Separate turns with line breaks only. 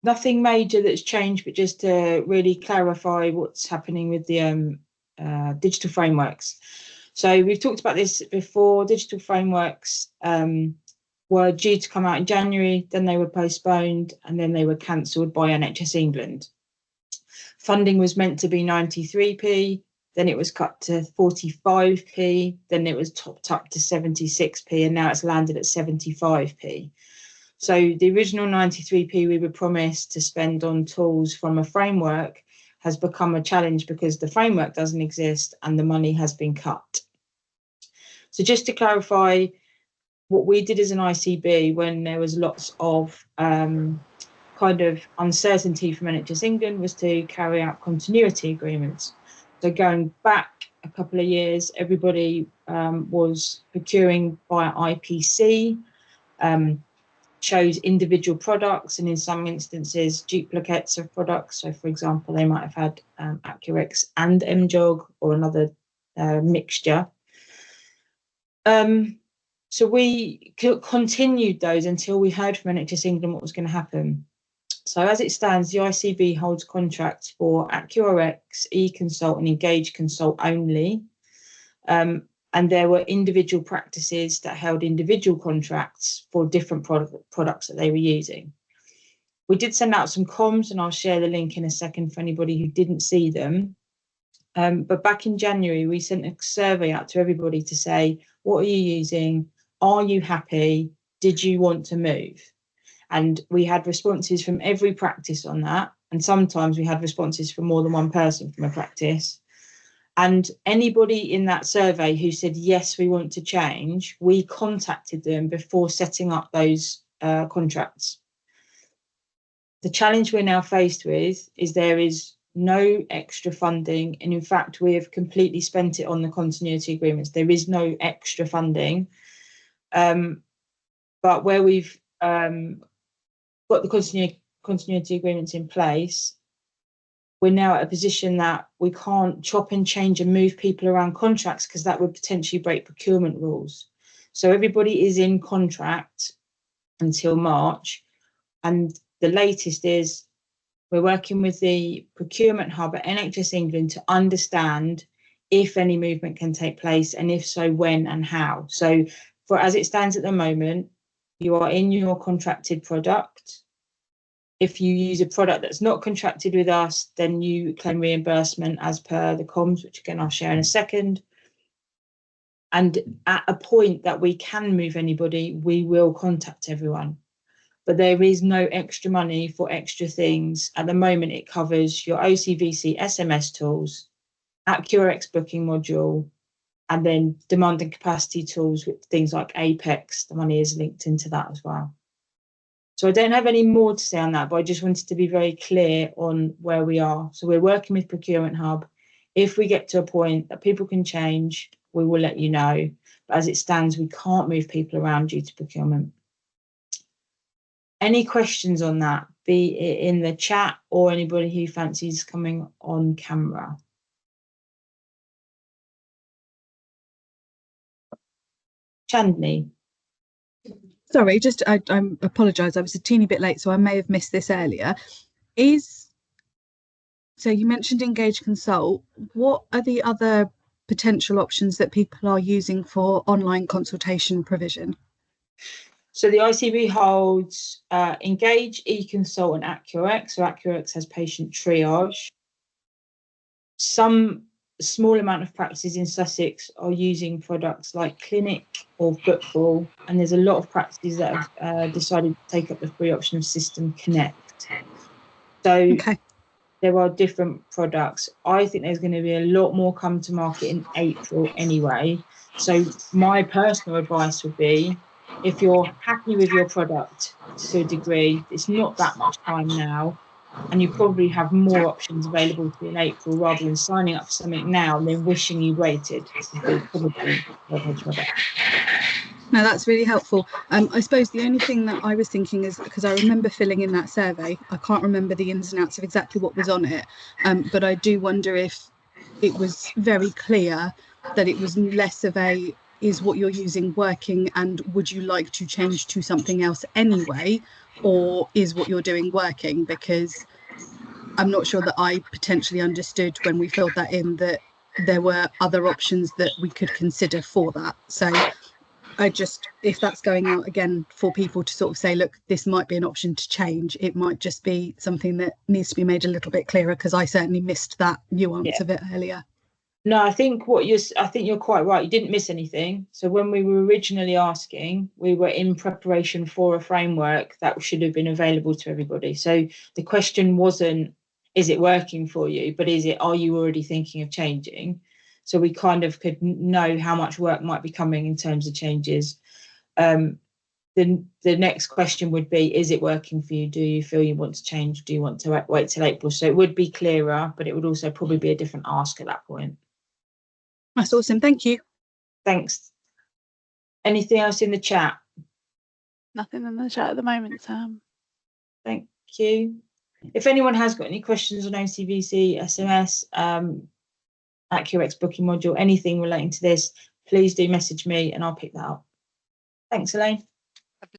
Nothing major that's changed, but just to really clarify what's happening with the digital frameworks. So we've talked about this before. Digital frameworks were due to come out in January, then they were postponed, and then they were cancelled by NHS England. Funding was meant to be 93p, then it was cut to 45p, then it was topped up to 76p, and now it's landed at 75p. So the original 93p we were promised to spend on tools from a framework has become a challenge because the framework doesn't exist and the money has been cut. So just to clarify, what we did as an ICB when there was lots of kind of uncertainty from NHS England was to carry out continuity agreements. So going back a couple of years, everybody was procuring via IPC, chose individual products, and in some instances duplicates of products. So for example, they might have had Accurex and MJOG or another mixture. So we continued those until we heard from NHS England what was going to happen. So as it stands, the ICB holds contracts for Accurex, eConsult and Engage Consult only. And there were individual practices that held individual contracts for different products that they were using. We did send out some comms, and I'll share the link in a second for anybody who didn't see them. But back in January, we sent a survey out to everybody to say, what are you using? Are you happy? Did you want to move? And we had responses from every practice on that. And sometimes we had responses from more than one person from a practice. And anybody in that survey who said, yes, we want to change, we contacted them before setting up those contracts. The challenge we're now faced with is there is no extra funding. And in fact, we have completely spent it on the continuity agreements. There is no extra funding. But where we've got the continuity agreements in place, we're now at a position that we can't chop and change and move people around contracts because that would potentially break procurement rules. So everybody is in contract until March. And the latest is we're working with the procurement hub at NHS England to understand if any movement can take place, and if so, when and how. So for as it stands at the moment, you are in your contracted product. If you use a product that's not contracted with us, then you claim reimbursement as per the comms, which again, I'll share in a second. And at a point that we can move anybody, we will contact everyone. But there is no extra money for extra things. At the moment, it covers your OC VC SMS tools, Accurex booking module, and then demand and capacity tools with things like Apex. The money is linked into that as well. So I don't have any more to say on that, but I just wanted to be very clear on where we are. So we're working with Procurement Hub. If we get to a point that people can change, we will let you know. But as it stands, we can't move people around due to procurement. Any questions on that, be it in the chat or anybody who fancies coming on camera? Chandni.
Sorry, just I apologise. I was a teeny bit late, so I may have missed this earlier. So you mentioned Engage Consult. What are the other potential options that people are using for online consultation provision?
So the ICB holds Engage, eConsult and Accurex. So Accurex has patient triage. Some small amount of practices in Sussex are using products like Clinic or Football, and there's a lot of practices that have decided to take up the free option of System Connect. So there are different products. I think there's going to be a lot more come to market in April anyway. So my personal advice would be, if you're happy with your product to a degree, it's not that much time now, and you probably have more options available to you in April rather than signing up for something now and then wishing you waited.
No, that's really helpful. I suppose the only thing that I was thinking is, because I remember filling in that survey, I can't remember the ins and outs of exactly what was on it, but I do wonder if it was very clear that it was less of a, is what you're using working and would you like to change to something else anyway, or is what you're doing working? Because I'm not sure that I potentially understood when we filled that in that there were other options that we could consider for that. So I just, if that's going out again for people to sort of say, look, this might be an option to change, it might just be something that needs to be made a little bit clearer, because I certainly missed that nuance of it earlier.
No, I think you're quite right. You didn't miss anything. So when we were originally asking, we were in preparation for a framework that should have been available to everybody. So the question wasn't, is it working for you? But are you already thinking of changing? So we kind of could know how much work might be coming in terms of changes. The next question would be, is it working for you? Do you feel you want to change? Do you want to wait till April? So it would be clearer, but it would also probably be a different ask at that point.
That's awesome. Thank you.
Thanks. Anything else in the chat?
Nothing in the chat at the moment, Sam.
Thank you. If anyone has got any questions on EMIS OC VC SMS, AccuRx booking module, anything relating to this, please do message me and I'll pick that up. Thanks, Elaine.